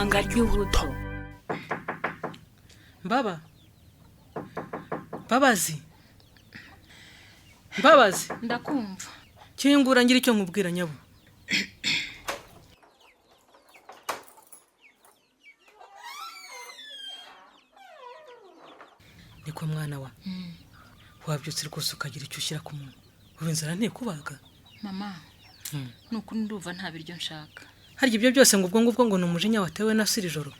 ibanga ry'ubuto. Mbabazi, ndakumva. kingura ngira icyo nkubwira nyabo. Niko mwana wa wabyutse rwose ukagira icyo ushyira ku muntu, ubu inzara ntikubaga. Mama, nuko ndumva nta biryo nshaka. Harya ibyo byose ngo ubwo ngo ni umujinya watewe na siri joro.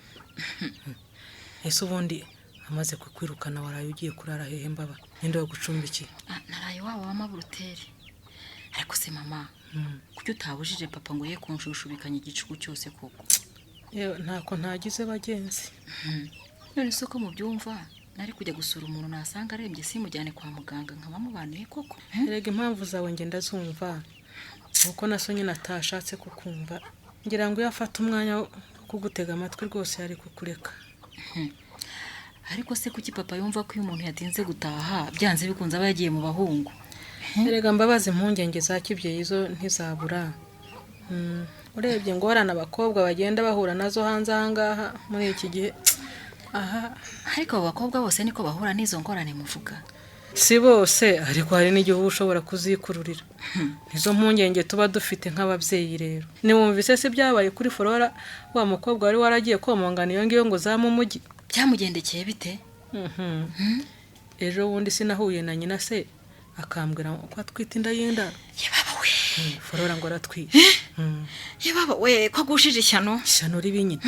Ese ubundi amaze kukwirukana waraye ugiye kurara hehe mbaba? Ninde wagucumbikiye? Naraye wabo wa Maburuteri. Ariko se mama, kuki utabujije papa ngo ye kunshushubikanya igicuku cyose koko? Yewe ntako ntagize bagenzi. None se ko mubyumva nari kujya gusura umuntu nasanga arembye simujyane kwa muganga nkabamubaniye koko. Erega impamvu zawe ngenda zumva. Uko nasonye natashatse kukumva. Ngira ngo yafata umwanya wo kugutega amatwi rwose yari kukureka. Ariko se kuki papa yumva ko uyu muntu yatinze gutaha byanze bikunze aba yagiye mu bahungu? Erega mbabazi impungenge za kibyeyi zo ntizabura. Urebye ngo warana abakobwa bagenda bahura nazo hanze ahangaha muri iki gihe. Ariko abo bakobwa bose niko bahura n'izo ngorane muvuga? Si bose, ariko hari n'igihe ushobora kuzikururira. Nizo mpungenge tuba dufite nk'ababyeyi rero. Niwumvise se byabaye kuri Flora wa mukobwa wari waragiye komongana iyo ngiyo ngo zamu umujyi? Byamugendekeye bite? Ejo bundi sinahuye na nyina se akambwira ko atwite inda y'inda. Yebaba we. Flora ngo aratwite. Yebaba we ko gushije ishyano. Ishyano ribi nyine.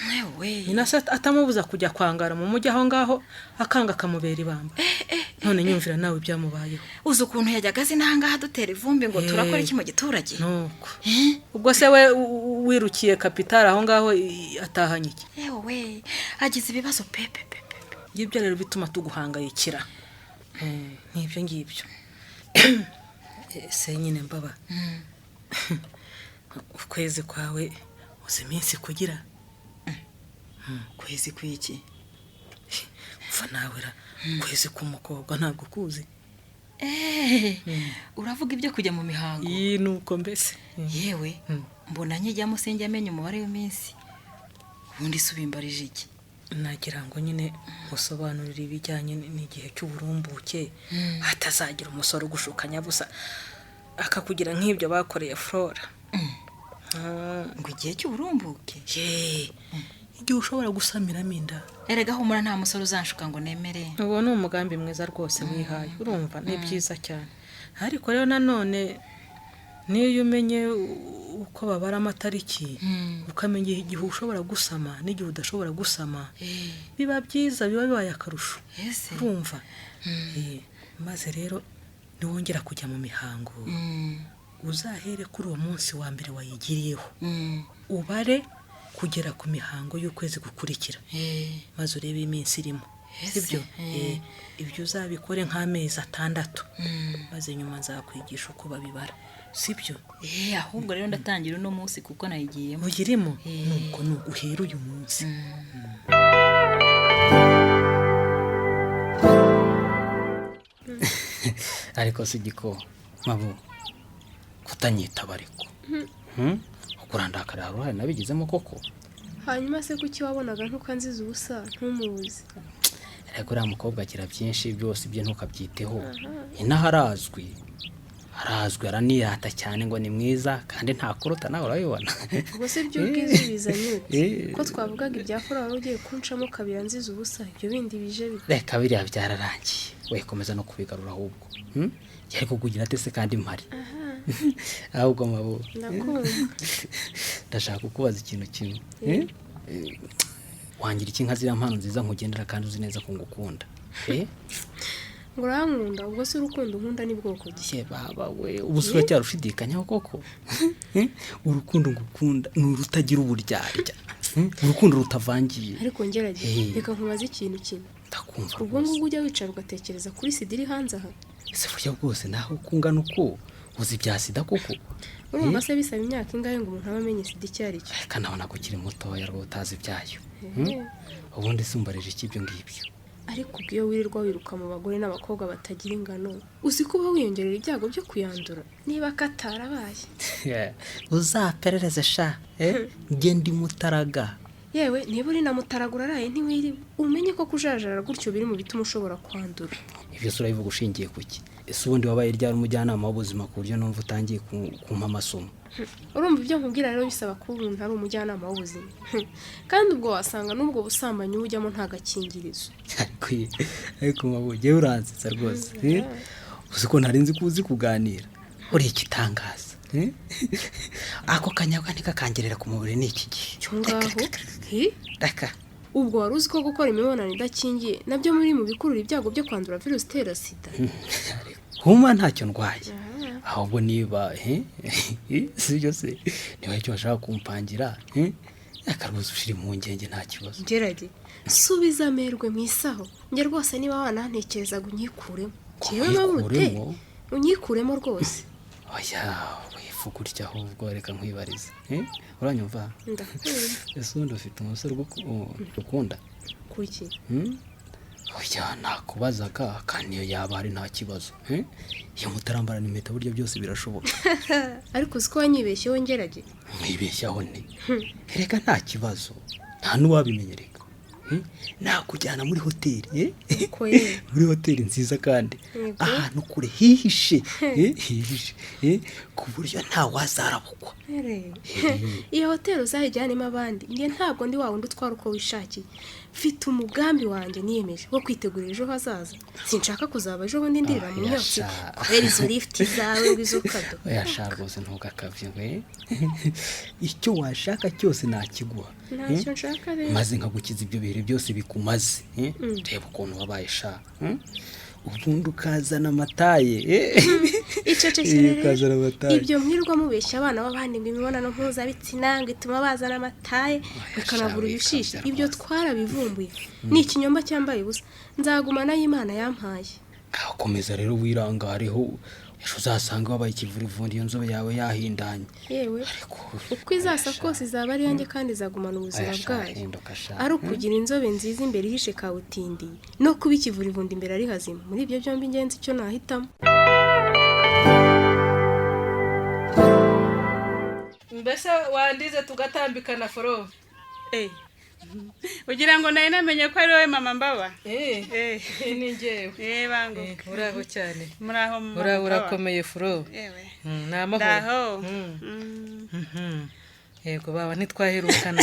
Wewe. Nyina se atamubuza kujya kwangara mu mujyi aho ngaho akanga kamubera ibamba. None nyumvira nawe byamubayeho. Uzi ukuntu yajyaga zinangaha dutera ivumbi ngo turakora iki mu giturage? Nuko. Ubwo se we wirukiye kapitari aho ngaho atahanye iki? Yewe agize ibibazo pepe. Ngibyo rero bituma tuguhangayikira. Nibyo ngibyo. Se nyine mbaba. Ukwezi kwawe uzi iminsi kugira. Kwezi kwiki? Mfa nawera kwezi k'umukobwa ntabwo kuzi. Uravuga ibyo kujya mu mihango? Nuko mbese. Yewe mbona njyamo senge amenye umubare w'iminsi. Ubundi subimbarije iki? Nagira ngo nyine usobanurire ibijyanye n'igihe cy'uburumbuke hatazagira umusoro ugushukanya busa akakugira nk'ibyo bakoreye Flora. Ngo igihe cy'uburumbuke? Igihe ushobora gusamiramo inda. Erega humura nta musoro uzanshuka ngo nemere. Uwo ni umugambi mwiza rwose wihaye. Urumva ni byiza cyane. Ariko rero nanone niyo umenye uko babara amatariki ukamenya igihe ushobora gusama n'igihe udashobora gusama biba byiza, biba bibaye akarusho. Urumva? Maze rero niwongera kujya mu mihango uzahere kuri uwo munsi wa mbere wayigiriyeho ubare kugera ku mihango y'ukwezi gukurikira, maze urebe iminsi irimo. Sibyo? Ibyo uzabikore nk'amezi 6 maze nyuma nzakwigisha uko babibara. Sibyo? Ahubwo rero ndatangira uno munsi kuko nayigiyemo. Ugirimo nuko nuguhera uyu munsi. Ariko sigiko mabu kutanyitaba ariko. Ukurandakara haruhari nabigizemo koko. Hanyuma se kuki wabonaga ntukanziza ubusa ntumuzi? Ariko uriya mukobwa agira byinshi byose ibyo ntukabyiteho. Inaharazwi araniyata cyane ngo ni mwiza kandi nta kuruta nawe urabibona. Ubwo se byo ubwiza bizanye ko twavugaga ibya Flora wari ugiye kunshamo kabira nziza ubusa ibyo bindi bije bite? Reka biriya byararangiye. We komeza no kubigarura ahubwo. Yari kukugira ate se kandi mpari? Ahubwo mabo. Ndakumva. Ndashaka kukubaza ikintu kimwe. Wangira iki nka zira mpano nziza nkugendera kandi uzi neza ko ngukunda? Ngo urankunda ubwo se urukundo nkunda ni bwoko ki? Baba we ubusura cyarushidikanyaho koko. Urukundo ngukunda n'urutagira uburyarya. Urukundo rutavangiye. Ariko ngerageze reka nkubaza ikintu kimwe. Ndakumva. Ubwo ngo ujya wicara ugatekereza kuri sidiri hanze aha? Ese burya bwose naho ukungana uko uzi bya sida koko? Urumva se bisaba imyaka ingahe ngo umuntu amenye sida icyo ari cyo? Kana nabona ko kiri muto yarwo utazi byayo. Ubundi sumbarije iki ibyo ngibyo. ariko ubwo iyo wirirwa wiruka mu bagore n'abakobwa batagira ingano uzi ko uba wiyongerera ibyago byo kuyandura niba katarabaye. uzaperereze sha njye ndi mutaraga. yewe niba uri na mutaragura araye ntiwiriwe umenye ko kujajarara gutyo biri mu bituma ushobora kwandura. Ibyo sura bivuga ushingiye kuki? Ese ubundi wabaye ryari umujyanama w'ubuzima ku buryo numva utangiye kumpa amasomo? Urumva ibyo nkubwira rero bisaba ko umuntu ari umujyanama w'ubuzima. Kandi ubwo wasanga n'ubwo busambanyi ujyamo nta gakingirizo. Ariko mabuye uransetsa rwose. Uzi ko nari nzi kuzi kuganira. Uri ikitangaza. Ako kanyaga nikakangerera ku mubiri n'iki gihe. Cyongaho. Raka. Ubwo wari uzi ko gukora imibonano idakingiye nabyo muri mu bikurura ibyago byo kwandura virusi itera sida. Huma ntacyo ndwaye. Ahubwo niba sibyo se niba icyo bashaka kumpangira akarubuza ushiri mu ngenge nta kibazo. Gerage subiza amerwe mu isaho. Nge rwose niba wanantekerezaga unyikuremo. Jewe mabute unyikuremo rwose. Oya gutya ahubwo reka nkwibariza uranyumva? Ese undi ufite umusore ukunda kuki? oya nakubazaga kandi iyo yaba ari nta kibazo iyo mutarambara impeta buryo byose birashoboka. Ariko uzi ko wanyibeshyeho Ngerage? Mwibeshyaho ne reka nta kibazo nta n'uwabimenyereka nakujyana muri hoteli muri hoteli nziza kandi ahantu kure hihishe ku buryo nta wazarabukwa. Iyo hoteli uzayijyanemo abandi nge ntabwo ndi wundi utwara uko wishakiye. Mfite umugambi wanjye niyemeje wo kwitegurira ejo hazaza. Sinshaka kuzaba ejo bundi ndirira mu myotsi kubera izo lift zawe ngwizo kado. Oya sha rwose ntugakavye we icyo washaka cyose nakiguha. Ntacyo nshaka rero maze nkagukiza ibyo bihe byose bikumaze. Reba ukuntu wabaye sha ubundi ukazana amataye ukazana amataye. Ibyo mwirwa mubeshya abana b'abandi ngo imibonano mpuzabitsina ngo ituma bazana amataye bakanavura ibishishi. Ibyo twarabivumbuye ni ikinyomba cyambaye ubusa. Nzagumana y'Imana yampaye. Komeza rero wirangareho ejo uzasanga wabaye ikivurivundi iyo nzobe yawe yahindanye. Yewe uko izasa kose izaba ari yanjye kandi izagumana ubuzima bwayo. Ari ukugira inzobe nziza imbere ihishe kabutindi no kuba ikivurivundi imbere ari hazima. Muri ibyo byombi ingenzi icyo nahitamo. Mbese wandize tugatambikana foro. Ugira ngo nari namenye ko ari wowe mama Mbaba? Ni njyewe. Bango. Uraho cyane. Muraho mama. Urakomeye furo. Namahoro. Yego baba ntitwaherukana.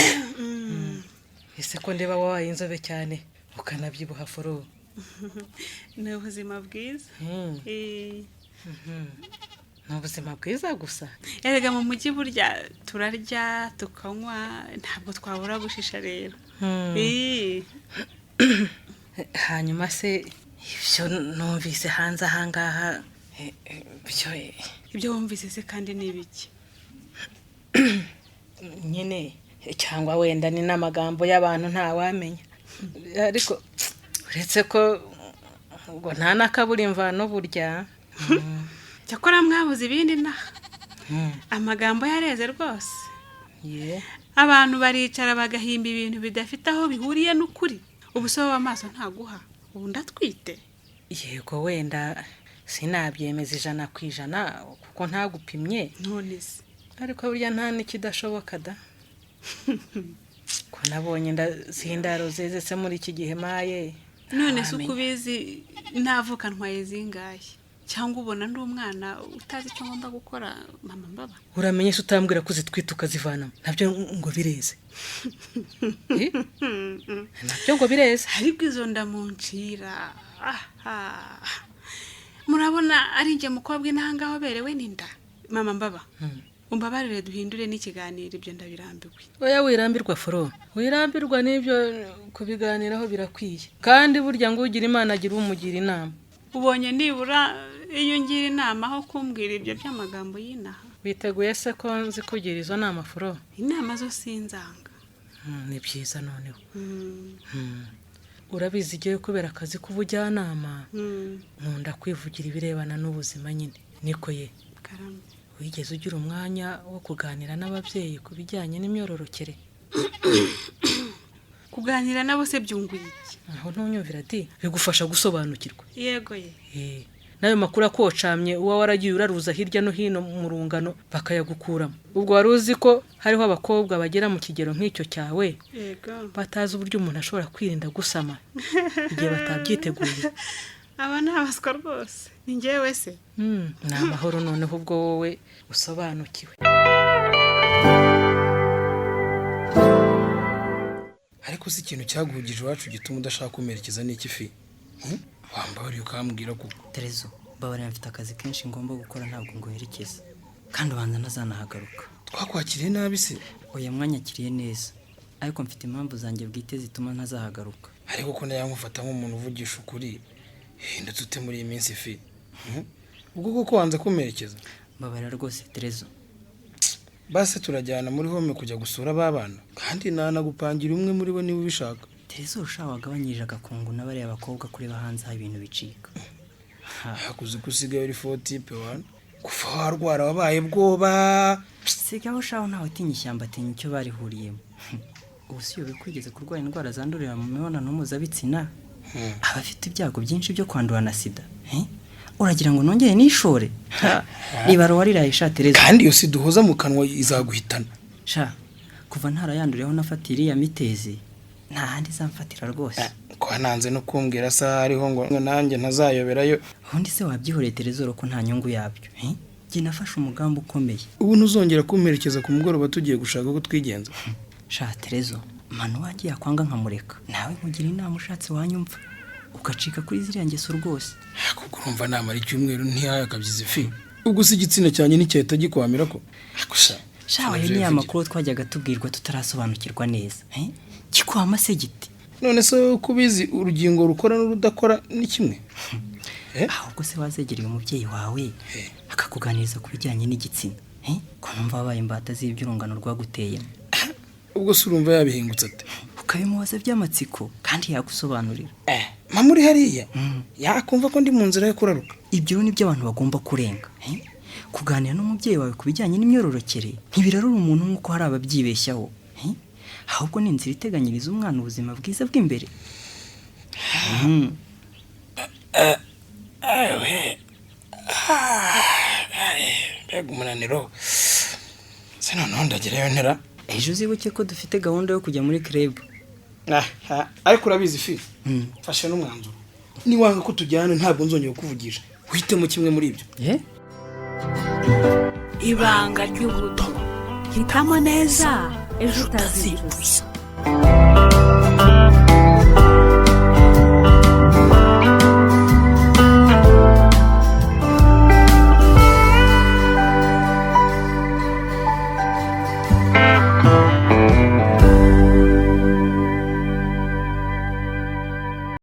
Ese ko ndeba wabaye inzobe cyane ukanabyibuha furo. Ni ubuzima bwiza. Ni ubuzima bwiza gusa. Erega mu mujyi burya turarya tukanywa ntabwo twabura gushisha rero. Hanyuma se ibyo numvise hanze ahangaha ibyo wumvise se kandi ni ibiki? Nyine cyangwa wenda ni n'amagambo y'abantu ntawamenya. Ariko uretse ko ngo nta nakabura imvano burya. Cyakora mwabuze ibindi amagambo yareze rwose. Abantu baricara bagahimba ibintu bidafite aho bihuriye n'ukuri. Ubusobe w'amaso ntaguha ubu ndatwite. Yego wenda sinabyemeza 100% kuko ntagupimye. None se ariko burya nta nikidashoboka da. Ko nabonye zindaro zezese muri iki gihe maye. None se ukubizi navuka ntwaye zingaye cyangwa ubona ndi umwana utazi icyo ngomba gukora mama Mbaba? Uramenye se utambwira ko zitwita ukazivanamo nabyo ngo bireze. Nabyo ngo bireze. Ariko izo ndamuncira. Murabona ari nge mukobwa intangaho berewe n'inda mama Mbaba. Umbabarire duhindure n'ikiganiro ibyo ndabirambiwe. Oya wirambirwa foro. Wirambirwa n'ibyo kubiganiraho birakwiye. Kandi burya ngo ugira Imana agira umugira inama. Ubonye nibura iyo ngira inama aho kumbwira ibyo by'amagambo y'inaha. Biteguye se ko nzi kugira izo nama foro? Inama zo sinzanga. Ni byiza noneho. Urabizi igiye kubera akazi k'ubujyanama. Nkunda kwivugira ibirebana n'ubuzima nyine. Niko ye. Karame. Wigeze ugira umwanya wo kuganira n'ababyeyi ku bijyanye n'imyororokere? kuganira nabo se byunguye iki? aho ntunyumvira di bigufasha gusobanukirwa. Yego ye. Nayo makuru akocamye uwa waragiye uraruza hirya no hino mu rungano bakayagukuramo. Ubwo wari uzi ko hariho abakobwa bagera mu kigero nk'icyo cyawe Yego. batazi uburyo umuntu ashobora kwirinda gusama igihe batabyiteguye. Aba ni abaswa rwose. Ni njyewe se? Ni amahoro noneho ubwo wowe usobanukiwe. ariko si ikintu cyaguhugije iwacu gituma udashaka kumerekeza n'iki fi wambabariye ukambwira ko Terezo babarira mfite akazi kenshi ngomba gukora ntabwo nguherekeza kandi ubanza ntazanahagaruka. twakwakiriye nabi se? Oya mwanyakiriye neza ariko mfite impamvu zanjye bwite zituma ntazahagaruka. ariko ko nayo nkufata nk'umuntu uvugisha ukuri hindutse ute muri iyi minsi fi ubwo koko wanze kumerekeza? Babarira rwose Terezo. base turajyana muri home kujya gusura babana kandi nanagupangira umwe muri bo niba ubishaka. Terezo urushaho wagabanyije agakungu n'abariya bakobwa kureba hanze aho ibintu bicika. hakuze ko usigaye uri fotipe wana kuva warwara wabaye bwoba. sigaho shaho ntawe utinya ishyamba atinya icyo barihuriyemo. ubu si yobe kwigeze kurwara indwara zandurira mu mibonano mpuzabitsina abafite ibyago byinshi byo kwandura na sida. Uragira ngo nongeye nishore? Ribaro wariraye sha Terezo. kandi iyo sida uhoza mu kanwa izaguhitana. Sha kuva ntarayanduriyeho nafatira iya mitezi nta handi zamfatira rwose. ko nanze no kumbwira sa hariho ngo nanjye ntazayoberayo. Ubundi se wabyihoreye Terezo ko nta nyungu yabyo. Jye nafashe umugambi ukomeye. ubu ntuzongera kumerekeza ku mugoroba tugiye gushaka ko twigenza. Sha Terezo manu wanjye yakwanga nkamureka nawe nkugira inama ushatse wanyumva ugacika kuri ziriya ngeso rwose. kuko urumva namara icyumweru ntiyakabyize fi ubwo si igitsina cyane n'icyahita gikwamira ko. Sha wayo ni amakuru twajyaga tubwirwa tutarasobanukirwa neza. Kikwama se giti. none se kubizi urugingo rukora n'urudakora ni kimwe. ahubwo se wazegereye umubyeyi wawe akakuganiriza ku bijyanye n'igitsina ko numva wabaye imbata z'ibyurungano rwaguteyemo. ubwo se urumva yabihingutse ate? ukabimubaza by'amatsiko kandi yagusobanurira. mama uri hariya yakumva ko ndi mu nzira yo kuraruka. Ibyo ni byo abantu bagomba kurenga. Kuganira n'umubyeyi wawe ku bijyanye n'imyororokere ntibirarura umuntu nk'uko hari ababyibeshyaho. ahubwo ni inzira iteganyiriza umwana ubuzima bwiza bw'imbere. mbega umunaniro se noneho ndagerayo ntera. Ejo uzibuke ko dufite gahunda yo kujya muri club. ariko urabizi fi fashe n'umwanzuro niwanga ko tujyana ntabwo nzongera kukuvugisha uhitemo kimwe muri ibyo. Ibanga ry'ubuto hitamo neza ejo utazicuza.